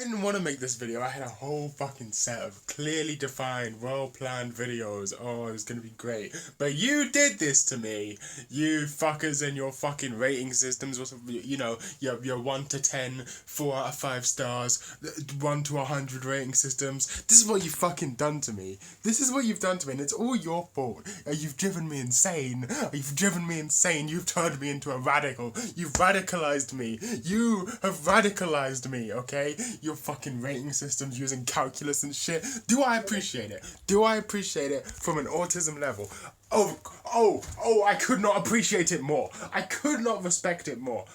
didn't want to make this video. I had a whole fucking set of clearly defined, well-planned videos. Oh, it was going to be great. But you did this to me. You fuckers and your fucking rating systems. You know, your 1 to 10, 4 out of 5 stars, 1 to 100 rating systems. This is what you've fucking done to me. This is what you've done to me, and it's all your fault. You've driven me insane. You've driven me insane. You've turned me into a radical. You've radicalized me. You have radicalized me, okay? Your fucking rating systems using calculus and shit. Do I appreciate it? Do I appreciate it from an autism level? I could not appreciate it more. I could not respect it more.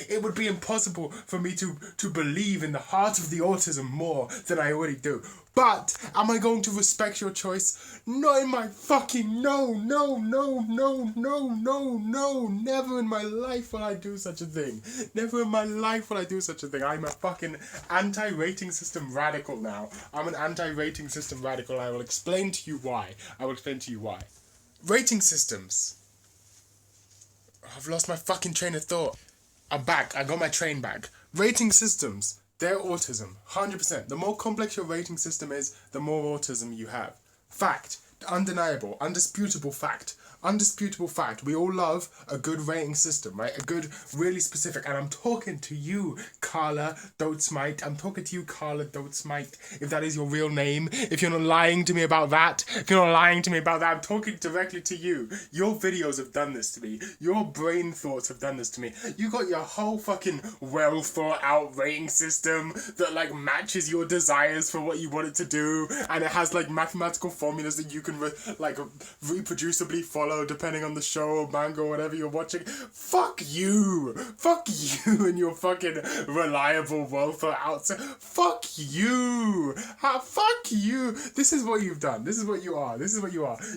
It would be impossible for me to believe in the heart of the autism more than I already do. But am I going to respect your choice? No, in my fucking no. Never in my life will I do such a thing. Never in my life will I do such a thing. I'm a fucking anti-rating system radical now. I'm an anti-rating system radical. I will explain to you why. Rating systems. I've lost my fucking train of thought. I'm back. I got my train back. Rating systems. They're autism. 100%. The more complex your rating system is, the more autism you have. Fact. Undeniable. Undisputable fact. Undisputable fact. We all love a good rating system, right? A good, really specific. And I'm talking to you, Carla Doatsmite. I'm talking to you, Carla Doatsmite. If that is your real name. If you're not lying to me about that. I'm talking directly to you. Your videos have done this to me. Your brain thoughts have done this to me. You got your whole fucking well thought out rating system that like matches your desires for what you want it to do. And it has like mathematical formulas that you can reproducibly follow depending on the show or manga or whatever you're watching. Fuck you and your fucking reliable well thought out. Fuck you. Fuck you. This is what you've done. This is what you are.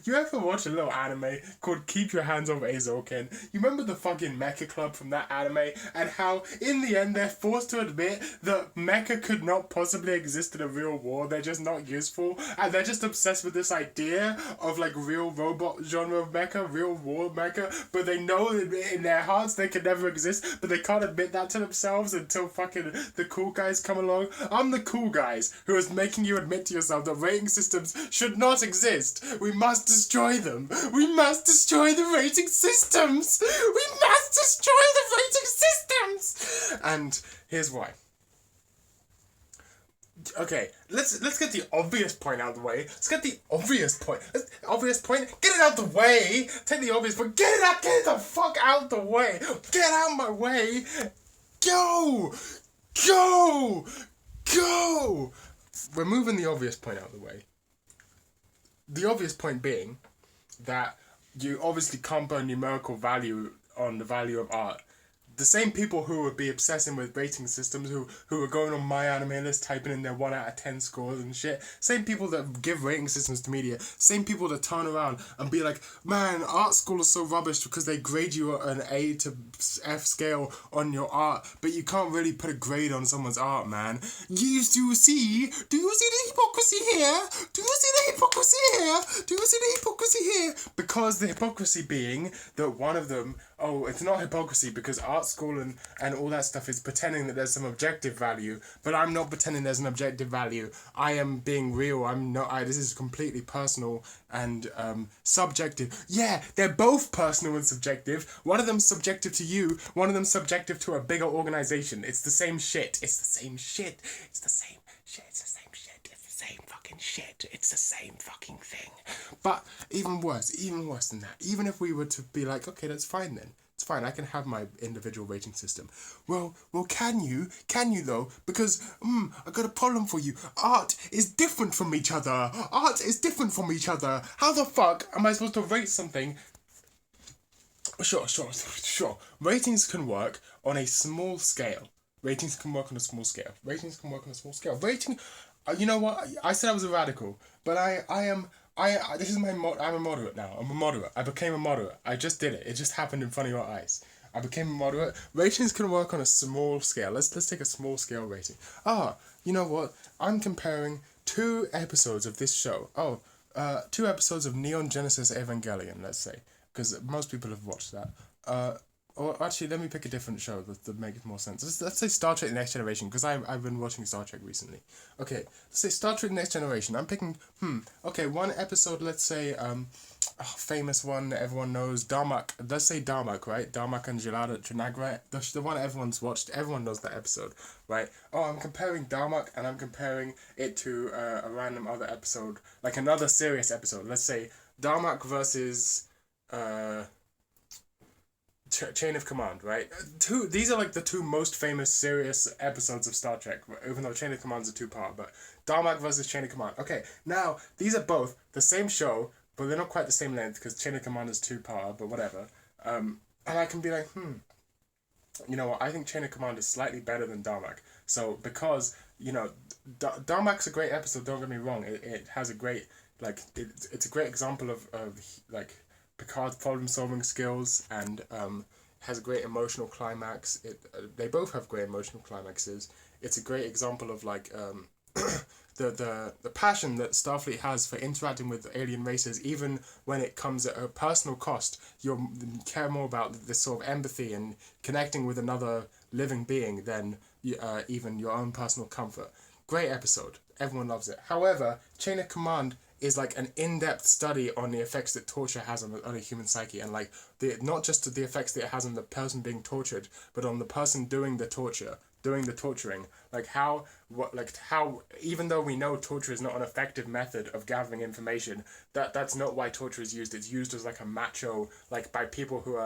You ever watch a little anime called Keep Your Hands Off Eizouken? You remember the fucking mecha club from that anime and how in the end they're forced to admit that mecha could not possibly exist in a real war. They're just not useful and they're just obsessed with this idea of like real robot genre of mecha, real war mecha, but they know that in their hearts they can never exist, but they can't admit that to themselves until fucking the cool guys come along. I'm the cool guys who is making you admit to yourself that rating systems should not exist. We must destroy them. We must destroy the rating systems. And here's why. Okay, let's get the obvious point out of the way. Get it out the way. Take the obvious point. Get the fuck out the way. Get out of my way. Go. We're moving the obvious point out of the way. The obvious point being that you obviously can't put a numerical value on the value of art. The same people who would be obsessing with rating systems, who are going on My Anime List, typing in their 1 out of 10 scores and shit, same people that give rating systems to media, same people that turn around and be like, man, art school is so rubbish because they grade you an A to F scale on your art, but you can't really put a grade on someone's art, man. Do you see the hypocrisy here? Because the hypocrisy being that one of them, it's not hypocrisy because art school and all that stuff is pretending that there's some objective value, but I'm not pretending there's an objective value. I am being real. This is completely personal and subjective. Yeah, they're both personal and subjective. One of them's subjective to you, one of them's subjective to a bigger organization. It's the same shit. It's the same fucking thing. But even worse than that, even if we were to be like, okay, that's fine then. It's fine, I can have my individual rating system. Well, can you though? Because, I got a problem for you. Art is different from each other. How the fuck am I supposed to rate something? Sure. Ratings can work on a small scale. Rating, you know what? I said I was a radical, but I'm a moderate now. I'm a moderate. I became a moderate. I just did it. It just happened in front of your eyes. I became a moderate. Ratings can work on a small scale. Let's take a small scale rating. You know what? I'm comparing 2 episodes of this show. 2 episodes of Neon Genesis Evangelion, let's say. Because most people have watched that. Or actually, let me pick a different show to make more sense. Let's say Star Trek: The Next Generation, because I've been watching Star Trek recently. Okay, let's say Star Trek: The Next Generation. I'm picking. Okay, one episode. Let's say famous one that everyone knows. Darmok. Let's say Darmok, right? Darmok and Jalada Trinagra. The one everyone's watched. Everyone knows that episode, right? Oh, I'm comparing Darmok and I'm comparing it to a random other episode, like another serious episode. Let's say Darmok versus. Chain of Command, right? These are like the two most famous serious episodes of Star Trek, even though Chain of Command's a two-part, but Darmok versus Chain of Command. Okay, now, these are both the same show, but they're not quite the same length, because Chain of Command is two-part, but whatever. And I can be like, you know what, I think Chain of Command is slightly better than Darmok. So, because, you know, Darmok's a great episode, don't get me wrong, it has a great, like, it's a great example of like, Picard's problem-solving skills, and has a great emotional climax. They both have great emotional climaxes. It's a great example of like the passion that Starfleet has for interacting with alien races, even when it comes at a personal cost. You care more about this sort of empathy and connecting with another living being than even your own personal comfort. Great episode. Everyone loves it. However, Chain of Command is like an in-depth study on the effects that torture has on a human psyche, and like not just the effects that it has on the person being tortured, but on the person doing the torturing. Like how even though we know torture is not an effective method of gathering information, that's not why torture is used. It's used as like a macho, like by people who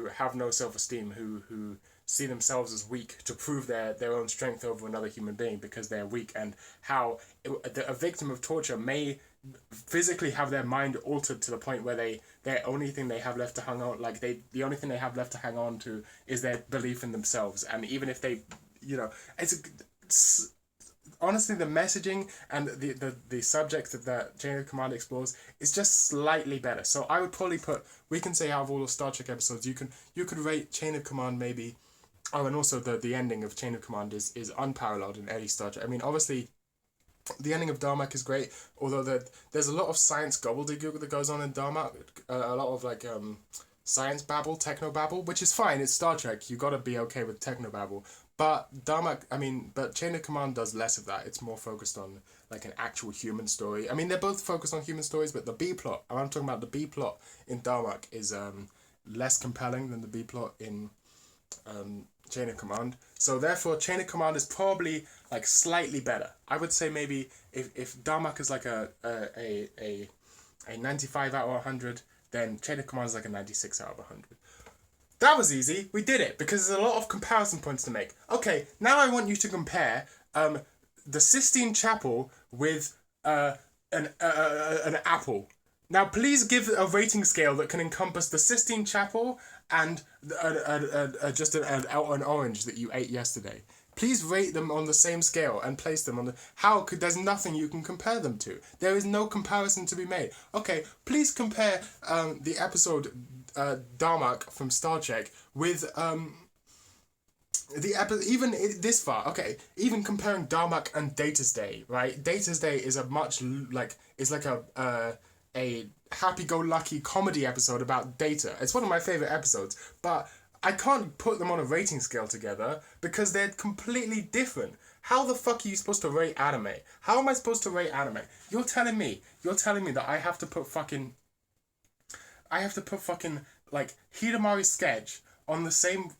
have no self-esteem, who see themselves as weak, to prove their own strength over another human being because they're weak, and how a victim of torture may physically have their mind altered to the point where the only thing they have left to hang on, like the only thing they have left to hang on to is their belief in themselves. And even if they, you know, it's honestly, the messaging and the subject that Chain of Command explores is just slightly better. So I would probably we can say out of all the Star Trek episodes, you could rate Chain of Command maybe. Oh, and also the ending of Chain of Command is unparalleled in any Star Trek. I mean, obviously, the ending of Darmok is great, although there's a lot of science gobbledygook that goes on in Darmok, a lot of like science babble, techno babble, which is fine. It's Star Trek. You gotta be okay with techno babble. But but Chain of Command does less of that. It's more focused on like an actual human story. I mean, they're both focused on human stories, but the B plot, I'm talking about the B plot in Darmok, is less compelling than the B plot in Chain of Command. So therefore, Chain of Command is probably like slightly better. I would say maybe if Darmok is like a 95 out of 100, then Chain of Command is like a 96 out of 100. That was easy. We did it because there's a lot of comparison points to make. Okay, now I want you to compare the Sistine Chapel with an apple. Now, please give a rating scale that can encompass the Sistine Chapel and just an orange that you ate yesterday. Please rate them on the same scale and place them on the... There's nothing you can compare them to. There is no comparison to be made. Okay, please compare the episode Darmok from Star Trek with even this far. Okay, even comparing Darmok and Data's Day, right? Data's Day is a happy-go-lucky comedy episode about Data. It's one of my favorite episodes, but I can't put them on a rating scale together because they're completely different. How the fuck are you supposed to rate anime? How am I supposed to rate anime? You're telling me that I have to put fucking like Hidamari Sketch on the same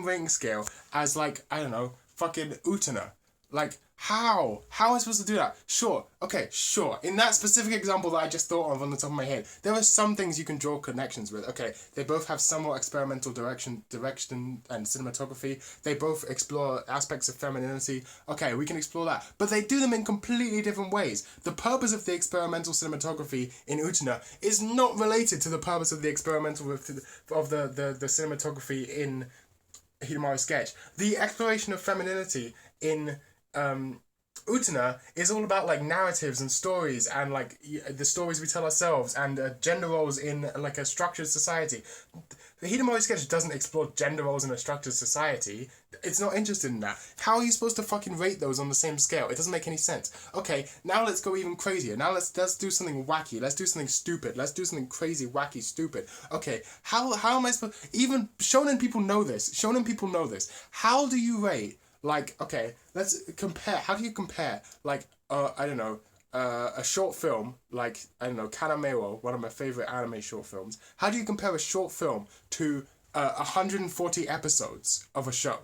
rating scale as, like, I don't know, fucking Utena. Like, how? How am I supposed to do that? Sure. In that specific example that I just thought of on the top of my head, there are some things you can draw connections with. Okay, they both have somewhat experimental direction and cinematography. They both explore aspects of femininity. Okay, we can explore that. But they do them in completely different ways. The purpose of the experimental cinematography in Utena is not related to the purpose of the experimental of the cinematography in Hidamari Sketch. The exploration of femininity in Utena is all about like narratives and stories and like the stories we tell ourselves and gender roles in like a structured society. The Hidamori sketch doesn't explore gender roles in a structured society. It's not interested in that. How are you supposed to fucking rate those on the same scale? It doesn't make any sense. Okay, now let's go even crazier. Now let's do something wacky. Let's do something stupid. Let's do something crazy, wacky, stupid. Okay, how am I supposed... Even shonen people know this. Shonen people know this. How do you rate... Like, okay, let's compare. How do you compare, like, I don't know, a short film, like, I don't know, Kanamero, one of my favorite anime short films. How do you compare a short film to 140 episodes of a show?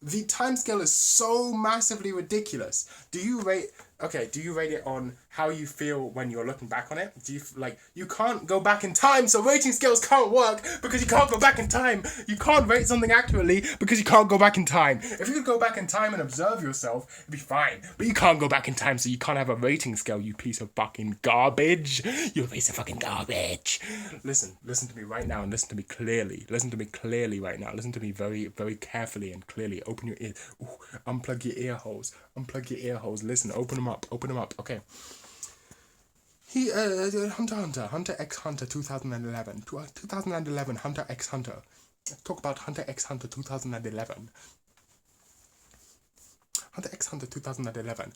The timescale is so massively ridiculous. Do you rate it on how you feel when you're looking back on it? Do you, like, you can't go back in time, so rating scales can't work because you can't go back in time. You can't rate something accurately because you can't go back in time. If you could go back in time and observe yourself, it'd be fine. But you can't go back in time, so you can't have a rating scale, you piece of fucking garbage. You piece of fucking garbage. Listen to me right now and listen to me clearly. Listen to me clearly right now. Listen to me very, very carefully and clearly. Open your ears. Ooh, unplug your ear holes. Unplug your ear holes. Listen, open them up. Okay. Hunter x Hunter 2011. 2011 Hunter x Hunter. Let's talk about Hunter x Hunter 2011. Hunter x Hunter 2011.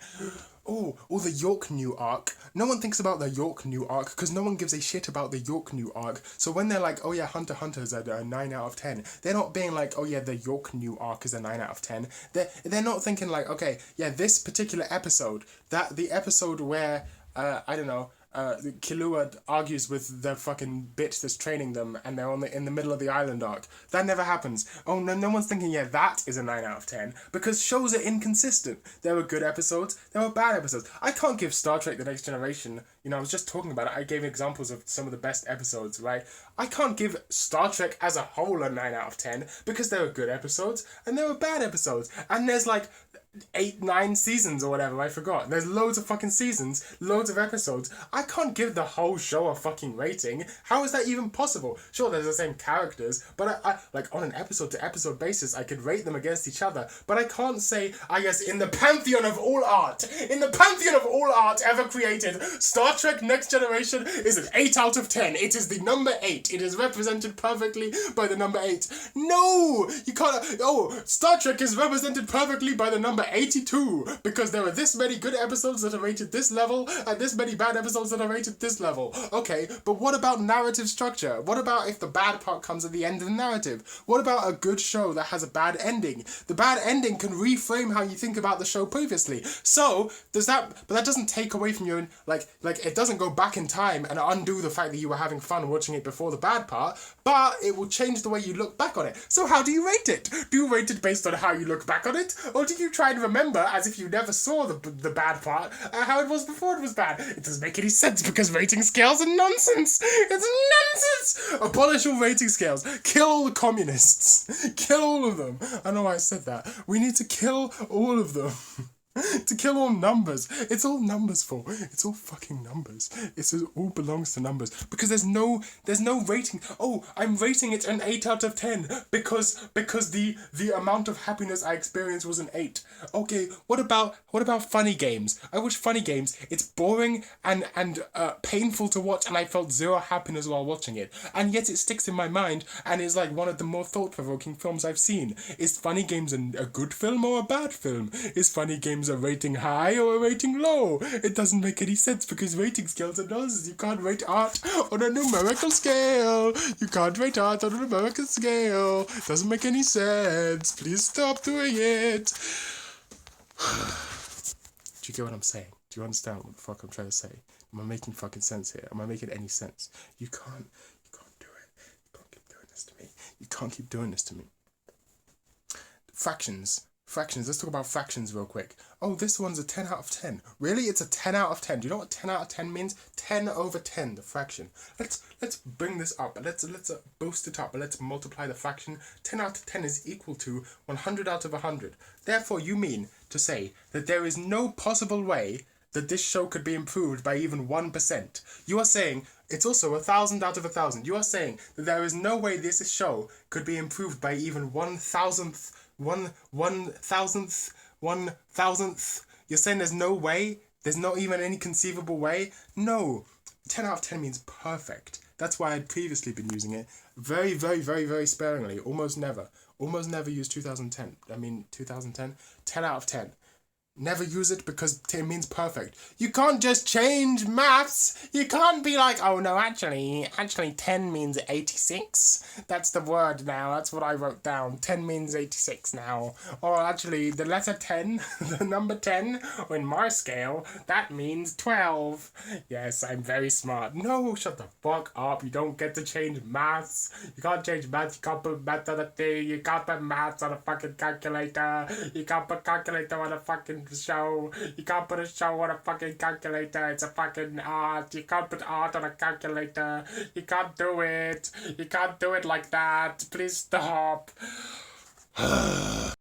Oh, the York New arc. No one thinks about the York New arc because no one gives a shit about the York New arc. So when they're like, oh yeah, Hunter x Hunter is a 9 out of 10, they're not being like, oh yeah, the York New arc is a 9 out of 10. They're not thinking like, okay, yeah, this particular episode, the episode where, I don't know, Killua argues with the fucking bitch that's training them and they're in the middle of the island arc. That never happens. Oh, no one's thinking, yeah, that is a 9 out of 10 because shows are inconsistent. There were good episodes, there were bad episodes. I can't give Star Trek The Next Generation, I was just talking about it, I gave examples of some of the best episodes, right? I can't give Star Trek as a whole a 9 out of 10 because there were good episodes and there were bad episodes. And there's like 8-9 seasons or whatever, I forgot. There's loads of fucking seasons, loads of episodes. I can't give the whole show a fucking rating. How is that even possible? Sure, there's the same characters, but I like on an episode to episode basis, I could rate them against each other. But I can't say, I guess, in the pantheon of all art ever created, Star Trek Next Generation is an 8 out of 10. It is the number 8. It is represented perfectly by the number 8. No! You can't... Oh, Star Trek is represented perfectly by the number 82 because there are this many good episodes that are rated this level and this many bad episodes that are rated this level. Okay, but what about narrative structure? What about if the bad part comes at the end of the narrative? What about a good show that has a bad ending? The bad ending can reframe how you think about the show previously. So, but that doesn't take away from your, like it doesn't go back in time and undo the fact that you were having fun watching it before the bad part, but it will change the way you look back on it. So how do you rate it? Do you rate it based on how you look back on it? Or do you try and remember, as if you never saw the bad part, how it was before it was bad? It doesn't make any sense because rating scales are nonsense. It's nonsense. Abolish all rating scales. Kill all the communists. Kill all of them. I know why I said that. We need to kill all of them. To kill all numbers. It's all numbers for. It's all fucking numbers. It all belongs to numbers. Because there's no rating. Oh, I'm rating it an 8 out of 10 because the amount of happiness I experienced was an 8. Okay, what about Funny Games? I watch Funny Games. It's boring and painful to watch and I felt zero happiness while watching it. And yet it sticks in my mind and is like one of the more thought-provoking films I've seen. Is Funny Games a good film or a bad film? Is Funny Games a rating high or a rating low? It doesn't make any sense because rating scales are nonsense. You can't rate art on a numerical scale. You can't rate art on a numerical scale. It doesn't make any sense. Please stop doing it. Do you get what I'm saying? Do you understand what the fuck I'm trying to say? Am I making fucking sense here? Am I making any sense? You can't do it. You can't keep doing this to me. You can't keep doing this to me. Fractions. Let's talk about fractions real quick. Oh, this one's a 10 out of 10. Really? It's a 10 out of 10. Do you know what 10 out of 10 means? 10 over 10, the fraction. Let's bring this up. Let's boost it up. Let's multiply the fraction. 10 out of 10 is equal to 100 out of 100. Therefore, you mean to say that there is no possible way that this show could be improved by even 1%. You are saying it's also 1,000 out of 1,000. You are saying that there is no way this show could be improved by even 1,000th. You're saying there's no way? There's not even any conceivable way? No. 10 out of 10 means perfect. That's why I'd previously been using it very, very, very, very sparingly. Almost never. Almost never use 2010. 2010. 10 out of 10. Never use it because it means perfect. You can't just change maths. You can't be like, oh no, actually 10 means 86. That's the word now. That's what I wrote down. 10 means 86 now. Or actually, the letter 10, the number 10 on my scale, that means 12. Yes, I'm very smart. No, shut the fuck up. You don't get to change maths. You can't change maths. You can't put maths on a thing. You can't put maths on a fucking calculator. You can't put calculator on a fucking show. You can't put a show on a fucking calculator. It's a fucking art. You can't put art on a calculator. You can't do it. You can't do it like that. Please stop.